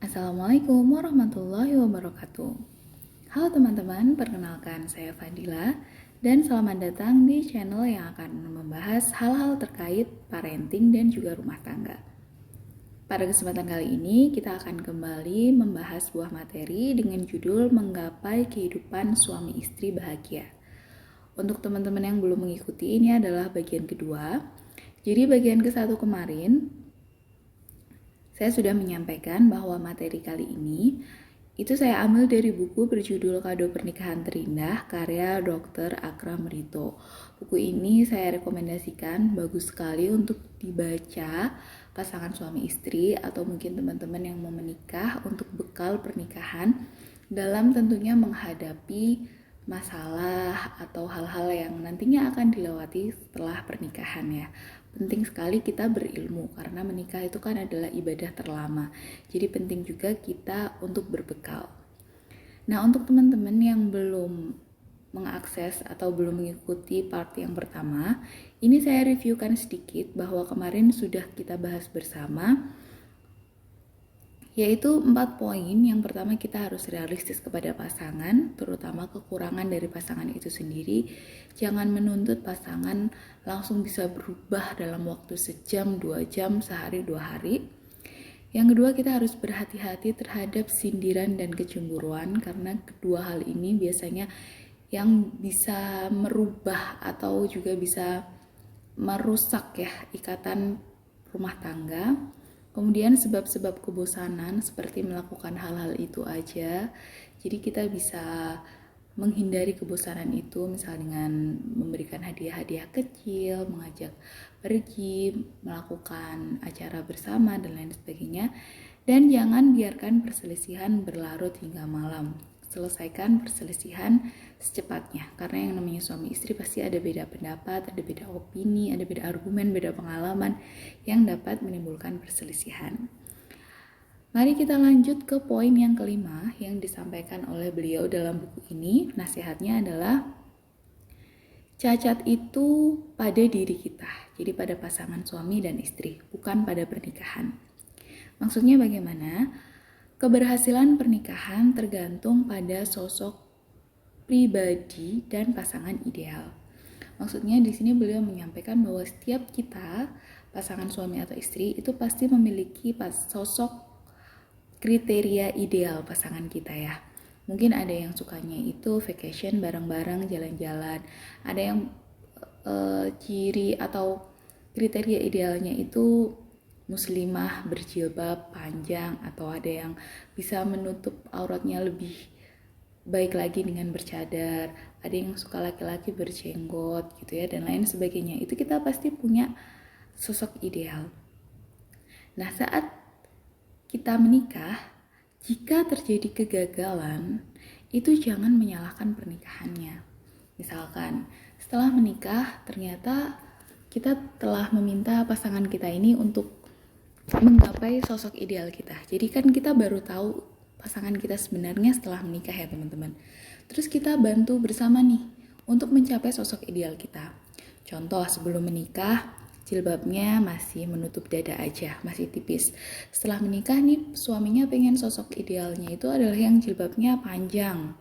Assalamualaikum warahmatullahi wabarakatuh. Halo teman-teman, perkenalkan saya Fadila dan selamat datang di channel yang akan membahas hal-hal terkait parenting dan juga rumah tangga. Pada kesempatan kali ini kita akan kembali membahas sebuah materi dengan judul Menggapai Kehidupan Suami Istri Bahagia. Untuk teman-teman yang belum mengikuti, ini adalah bagian kedua. Jadi bagian ke-1 kemarin saya sudah menyampaikan bahwa materi kali ini itu saya ambil dari buku berjudul Kado Pernikahan Terindah karya Dr. Akram Rito. Buku ini saya rekomendasikan, bagus sekali untuk dibaca pasangan suami istri atau mungkin teman-teman yang mau menikah untuk bekal pernikahan dalam tentunya menghadapi masalah atau hal-hal yang nantinya akan dilewati setelah pernikahan ya. Penting sekali kita berilmu karena menikah itu kan adalah ibadah terlama. Jadi penting juga kita untuk berbekal. Nah, untuk teman-teman yang belum mengakses atau belum mengikuti part yang pertama, ini saya reviewkan sedikit bahwa kemarin sudah kita bahas bersama, yaitu 4 poin. Yang pertama, kita harus realistis kepada pasangan, terutama kekurangan dari pasangan itu sendiri. Jangan menuntut pasangan langsung bisa berubah dalam waktu sejam, 2 jam, sehari, 2 hari. Yang kedua, kita harus berhati-hati terhadap sindiran dan kecemburuan, karena kedua hal ini biasanya yang bisa merubah atau juga bisa merusak ya ikatan rumah tangga. Kemudian sebab-sebab kebosanan seperti melakukan hal-hal itu aja. Jadi kita bisa menghindari kebosanan itu misal dengan memberikan hadiah-hadiah kecil, mengajak pergi, melakukan acara bersama dan lain sebagainya. Dan jangan biarkan perselisihan berlarut hingga malam. Selesaikan perselisihan secepatnya, karena yang namanya suami istri pasti ada beda pendapat, ada beda opini, ada beda argumen, beda pengalaman yang dapat menimbulkan perselisihan. Mari kita lanjut ke poin yang kelima yang disampaikan oleh beliau dalam buku ini. Nasihatnya adalah cacat itu pada diri kita, jadi pada pasangan suami dan istri, bukan pada pernikahan. Maksudnya bagaimana? Keberhasilan pernikahan tergantung pada sosok pribadi dan pasangan ideal. Maksudnya di sini beliau menyampaikan bahwa setiap kita, pasangan suami atau istri, itu pasti memiliki sosok kriteria ideal pasangan kita ya. Mungkin ada yang sukanya itu vacation bareng-bareng, jalan-jalan. Ada yang ciri atau kriteria idealnya itu muslimah berjilbab panjang, atau ada yang bisa menutup auratnya lebih baik lagi dengan bercadar, ada yang suka laki-laki berjenggot gitu ya, dan lain sebagainya. Itu kita pasti punya sosok ideal. Nah, saat kita menikah, jika terjadi kegagalan, itu jangan menyalahkan pernikahannya. Misalkan setelah menikah ternyata kita telah meminta pasangan kita ini untuk menggapai sosok ideal kita. Jadi kan kita baru tahu pasangan kita sebenarnya setelah menikah ya teman-teman. Terus kita bantu bersama nih untuk mencapai sosok ideal kita. Contoh, sebelum menikah jilbabnya masih menutup dada aja, masih tipis. Setelah menikah nih suaminya pengen sosok idealnya itu adalah yang jilbabnya panjang,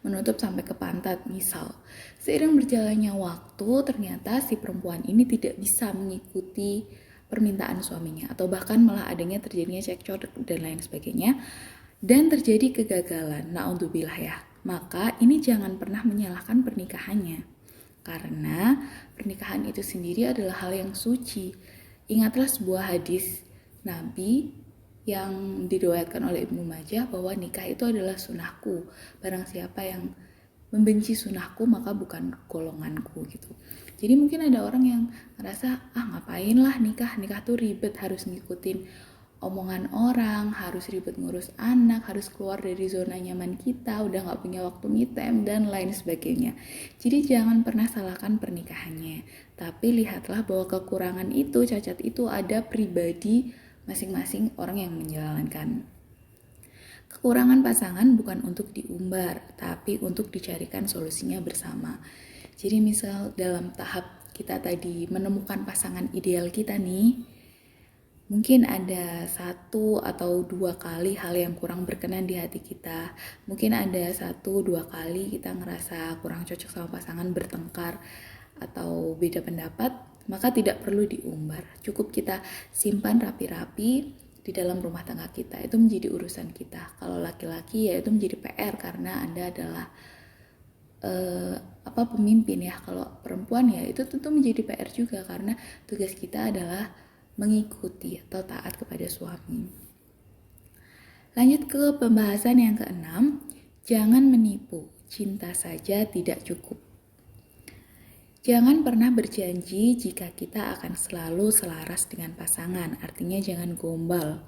menutup sampai ke pantat misal. Seiring berjalannya waktu ternyata si perempuan ini tidak bisa mengikuti permintaan suaminya, atau bahkan malah adanya terjadinya cekcok dan lain sebagainya, dan terjadi kegagalan, naudzubillah ya. Maka ini jangan pernah menyalahkan pernikahannya, karena pernikahan itu sendiri adalah hal yang suci. Ingatlah sebuah hadis Nabi yang diriwayatkan oleh Ibnu Majah bahwa nikah itu adalah sunahku. Barang siapa yang membenci sunahku maka bukan golonganku gitu. Jadi mungkin ada orang yang ngerasa ngapain lah nikah tuh ribet, harus ngikutin omongan orang, harus ribet ngurus anak, harus keluar dari zona nyaman kita, udah gak punya waktu me time dan lain sebagainya. Jadi jangan pernah salahkan pernikahannya, tapi lihatlah bahwa kekurangan itu, cacat itu ada pribadi masing-masing orang yang menjalankan. Kekurangan pasangan bukan untuk diumbar, tapi untuk dicarikan solusinya bersama. Jadi misal dalam tahap kita tadi menemukan pasangan ideal kita nih, Mungkin ada 1 atau 2 kali hal yang kurang berkenan di hati kita. Mungkin ada 1-2 kali kita ngerasa kurang cocok sama pasangan, bertengkar atau beda pendapat, maka tidak perlu diumbar. Cukup kita simpan rapi-rapi di dalam rumah tangga kita. Itu menjadi urusan kita. Kalau laki-laki ya itu menjadi PR karena Anda adalah pemimpin ya. Kalau perempuan ya itu tentu menjadi PR juga karena tugas kita adalah mengikuti atau taat kepada suami. Lanjut ke pembahasan yang keenam, jangan menipu, cinta saja tidak cukup. Jangan pernah berjanji jika kita akan selalu selaras dengan pasangan, artinya jangan gombal.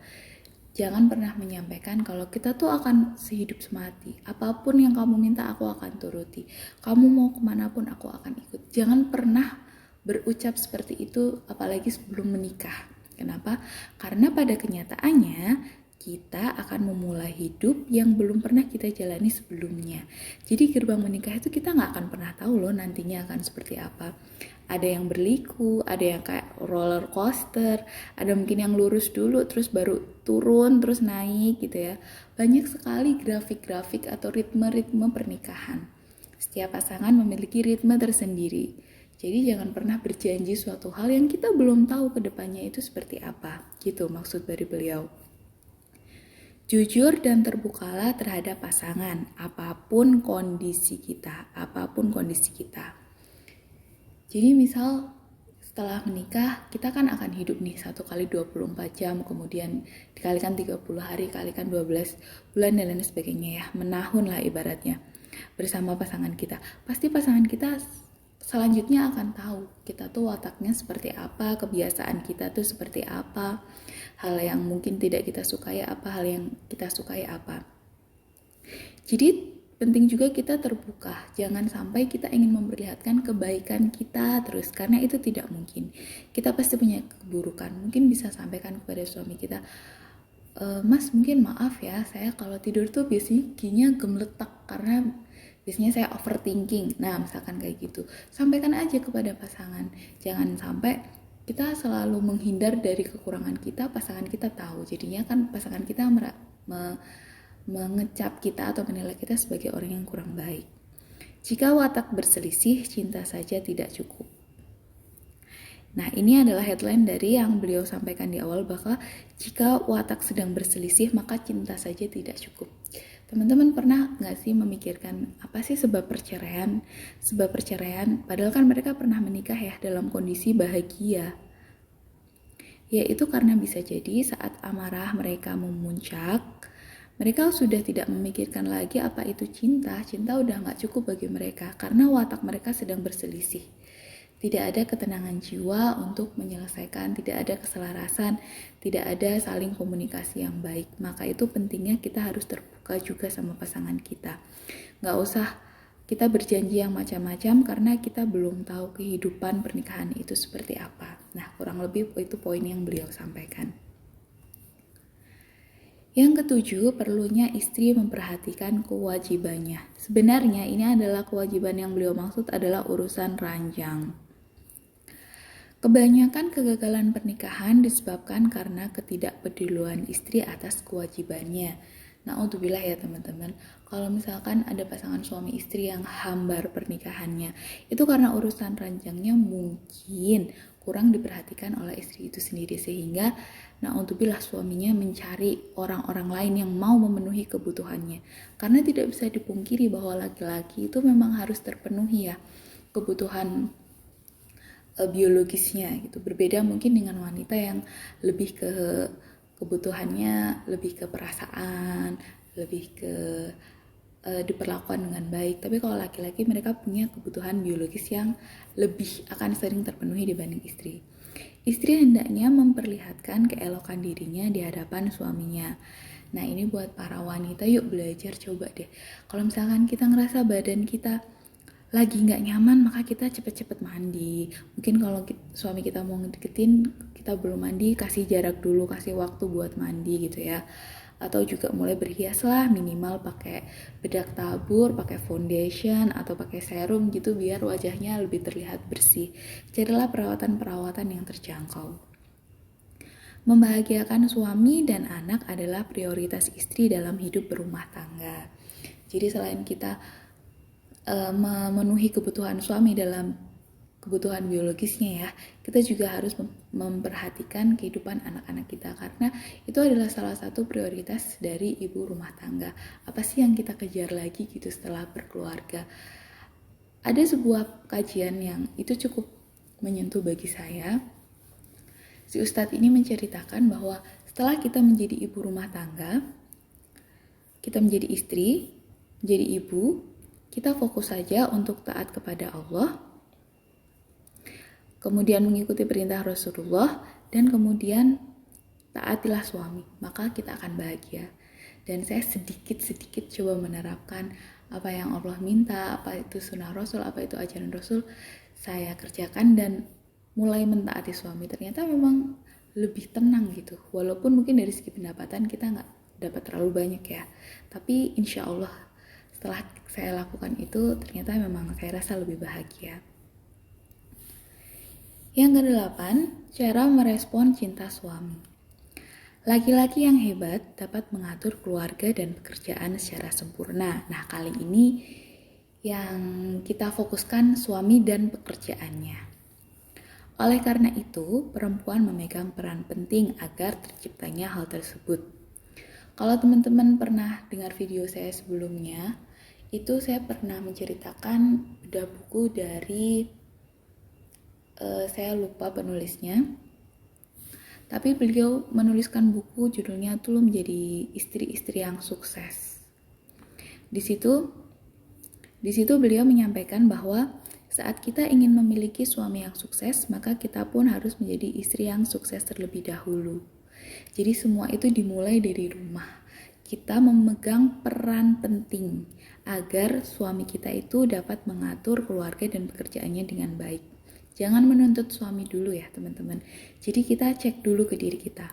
Jangan pernah menyampaikan kalau kita tuh akan sehidup semati. Apapun yang kamu minta aku akan turuti. Kamu mau kemanapun aku akan ikut. Jangan pernah berucap seperti itu apalagi sebelum menikah. Kenapa? Karena pada kenyataannya kita akan memulai hidup yang belum pernah kita jalani sebelumnya. Jadi gerbang menikah itu kita gak akan pernah tahu loh nantinya akan seperti apa. Ada yang berliku, ada yang kayak roller coaster, ada mungkin yang lurus dulu terus baru turun terus naik gitu ya. Banyak sekali grafik-grafik atau ritme-ritme pernikahan. Setiap pasangan memiliki ritme tersendiri. Jadi jangan pernah berjanji suatu hal yang kita belum tahu ke depannya itu seperti apa. Gitu maksud dari beliau. Jujur dan terbukalah terhadap pasangan, apapun kondisi kita. Jadi misal setelah menikah, kita kan akan hidup nih 1 kali 24 jam, kemudian dikalikan 30 hari, kalikan 12 bulan dan lain sebagainya ya. Menahun lah ibaratnya bersama pasangan kita. Pasti pasangan kita selanjutnya akan tahu kita tuh wataknya seperti apa, kebiasaan kita tuh seperti apa, hal yang mungkin tidak kita sukai apa, hal yang kita sukai apa. Jadi penting juga kita terbuka, jangan sampai kita ingin memperlihatkan kebaikan kita terus, karena itu tidak mungkin. Kita pasti punya keburukan, mungkin bisa sampaikan kepada suami kita, Mas mungkin maaf ya, saya kalau tidur tuh biasanya giginya gemeletak karena biasanya saya overthinking. Nah, misalkan kayak gitu. Sampaikan aja kepada pasangan. Jangan sampai kita selalu menghindar dari kekurangan kita, pasangan kita tahu. Jadinya kan pasangan kita mengecap kita atau menilai kita sebagai orang yang kurang baik. Jika watak berselisih, cinta saja tidak cukup. Nah, ini adalah headline dari yang beliau sampaikan di awal, bahwa jika watak sedang berselisih, maka cinta saja tidak cukup. Teman-teman pernah gak sih memikirkan apa sih sebab perceraian? Sebab perceraian, padahal kan mereka pernah menikah ya dalam kondisi bahagia. Yaitu karena bisa jadi saat amarah mereka memuncak, mereka sudah tidak memikirkan lagi apa itu cinta. Cinta udah gak cukup bagi mereka karena watak mereka sedang berselisih. Tidak ada ketenangan jiwa untuk menyelesaikan, tidak ada keselarasan, tidak ada saling komunikasi yang baik. Maka itu pentingnya kita harus terbuka juga sama pasangan kita. Gak usah kita berjanji yang macam-macam karena kita belum tahu kehidupan pernikahan itu seperti apa. Nah, kurang lebih itu poin yang beliau sampaikan. Yang ketujuh, perlunya istri memperhatikan kewajibannya. Sebenarnya ini adalah kewajiban yang beliau maksud adalah urusan ranjang. Kebanyakan kegagalan pernikahan disebabkan karena ketidakpedulian istri atas kewajibannya. Na'udzubillah ya teman-teman, kalau misalkan ada pasangan suami istri yang hambar pernikahannya, itu karena urusan ranjangnya mungkin kurang diperhatikan oleh istri itu sendiri, sehingga na'udzubillah suaminya mencari orang-orang lain yang mau memenuhi kebutuhannya. Karena tidak bisa dipungkiri bahwa laki-laki itu memang harus terpenuhi ya kebutuhan biologisnya gitu. Berbeda mungkin dengan wanita yang lebih ke kebutuhannya, lebih ke perasaan, lebih ke diperlakukan dengan baik. Tapi kalau laki-laki mereka punya kebutuhan biologis yang lebih akan sering terpenuhi dibanding istri. Istri hendaknya memperlihatkan keelokan dirinya di hadapan suaminya. Nah, ini buat para wanita, yuk belajar coba deh. Kalau misalkan kita ngerasa badan kita lagi nggak nyaman, maka kita cepet-cepet mandi. Mungkin kalau suami kita mau ngedeketin, kita belum mandi, kasih jarak dulu, kasih waktu buat mandi gitu ya. Atau juga mulai berhias lah, minimal pakai bedak tabur, pakai foundation atau pakai serum gitu biar wajahnya lebih terlihat bersih. Carilah perawatan-perawatan yang terjangkau. Membahagiakan suami dan anak adalah prioritas istri dalam hidup berumah tangga. Jadi selain kita memenuhi kebutuhan suami dalam kebutuhan biologisnya ya, kita juga harus memperhatikan kehidupan anak-anak kita, karena itu adalah salah satu prioritas dari ibu rumah tangga. Apa sih yang kita kejar lagi gitu setelah berkeluarga? Ada sebuah kajian yang itu cukup menyentuh bagi saya. Si Ustadz ini menceritakan bahwa setelah kita menjadi ibu rumah tangga, kita menjadi istri, menjadi ibu, kita fokus saja untuk taat kepada Allah, kemudian mengikuti perintah Rasulullah, dan kemudian taatilah suami, maka kita akan bahagia. Dan saya sedikit-sedikit coba menerapkan apa yang Allah minta, apa itu sunnah Rasul, apa itu ajaran Rasul, saya kerjakan dan mulai mentaati suami. Ternyata memang lebih tenang gitu, walaupun mungkin dari segi pendapatan kita nggak dapat terlalu banyak ya, tapi insya Allah setelah saya lakukan itu ternyata memang saya rasa lebih bahagia. Yang kedelapan, cara merespon cinta suami. Laki-laki yang hebat dapat mengatur keluarga dan pekerjaan secara sempurna. Nah, kali ini yang kita fokuskan suami dan pekerjaannya. Oleh karena itu, perempuan memegang peran penting agar terciptanya hal tersebut. Kalau teman-teman pernah dengar video saya sebelumnya, itu saya pernah menceritakan bedah buku dari, saya lupa penulisnya, tapi beliau menuliskan buku judulnya tuh menjadi istri-istri yang sukses. Di situ beliau menyampaikan bahwa saat kita ingin memiliki suami yang sukses, maka kita pun harus menjadi istri yang sukses terlebih dahulu. Jadi semua itu dimulai dari rumah. Kita memegang peran penting agar suami kita itu dapat mengatur keluarga dan pekerjaannya dengan baik. Jangan menuntut suami dulu ya teman-teman. Jadi kita cek dulu ke diri kita.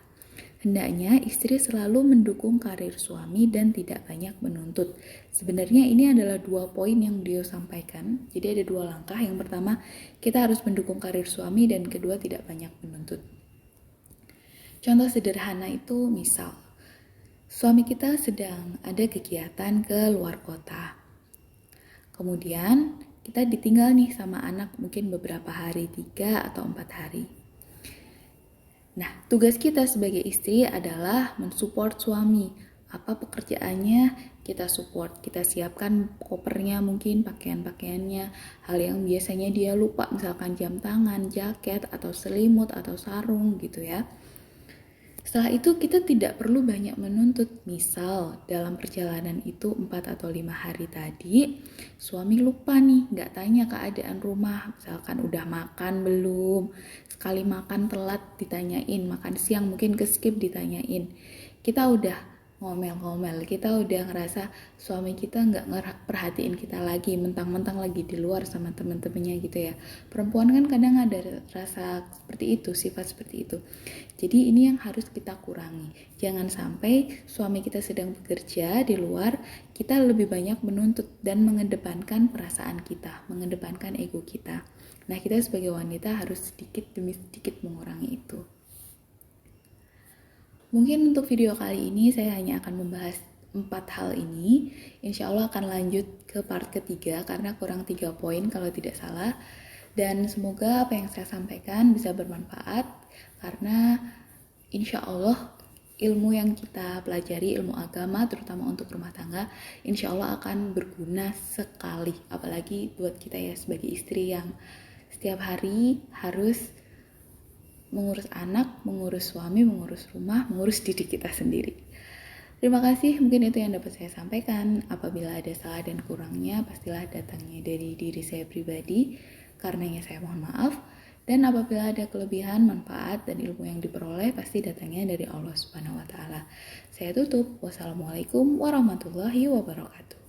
Hendaknya istri selalu mendukung karir suami dan tidak banyak menuntut. Sebenarnya ini adalah 2 poin yang beliau sampaikan. Jadi ada 2 langkah. Yang pertama, kita harus mendukung karir suami, dan kedua, tidak banyak menuntut. Contoh sederhana itu misal, suami kita sedang ada kegiatan ke luar kota. Kemudian kita ditinggal nih sama anak mungkin beberapa hari, 3 atau 4 hari. Nah, tugas kita sebagai istri adalah mensupport suami. Apa pekerjaannya, kita support. Kita siapkan kopernya, mungkin pakaian-pakaiannya, hal yang biasanya dia lupa, misalkan jam tangan, jaket, atau selimut, atau sarung gitu ya. Setelah itu kita tidak perlu banyak menuntut. Misal dalam perjalanan itu 4 atau 5 hari tadi, suami lupa nih, gak tanya keadaan rumah. Misalkan udah makan belum, sekali makan telat ditanyain, makan siang mungkin skip ditanyain. Kita udah ngomel-ngomel, kita udah ngerasa suami kita gak perhatiin kita lagi, mentang-mentang lagi di luar sama temen-temennya gitu ya. Perempuan kan kadang ada rasa seperti itu, sifat seperti itu. Jadi ini yang harus kita kurangi. Jangan sampai suami kita sedang bekerja di luar, kita lebih banyak menuntut dan mengedepankan perasaan kita, mengedepankan ego kita. Nah, kita sebagai wanita harus sedikit demi sedikit mengurangi itu. Mungkin untuk video kali ini saya hanya akan membahas 4 hal ini. Insya Allah akan lanjut ke part ketiga karena kurang 3 poin kalau tidak salah. Dan semoga apa yang saya sampaikan bisa bermanfaat, karena insya Allah ilmu yang kita pelajari, ilmu agama terutama untuk rumah tangga, insya Allah akan berguna sekali. Apalagi buat kita ya sebagai istri yang setiap hari harus mengurus anak, mengurus suami, mengurus rumah, mengurus diri kita sendiri. Terima kasih, mungkin itu yang dapat saya sampaikan. Apabila ada salah dan kurangnya, pastilah datangnya dari diri saya pribadi. Karenanya saya mohon maaf. Dan apabila ada kelebihan, manfaat, dan ilmu yang diperoleh, pasti datangnya dari Allah Subhanahu wa Ta'ala. Saya tutup. Wassalamualaikum warahmatullahi wabarakatuh.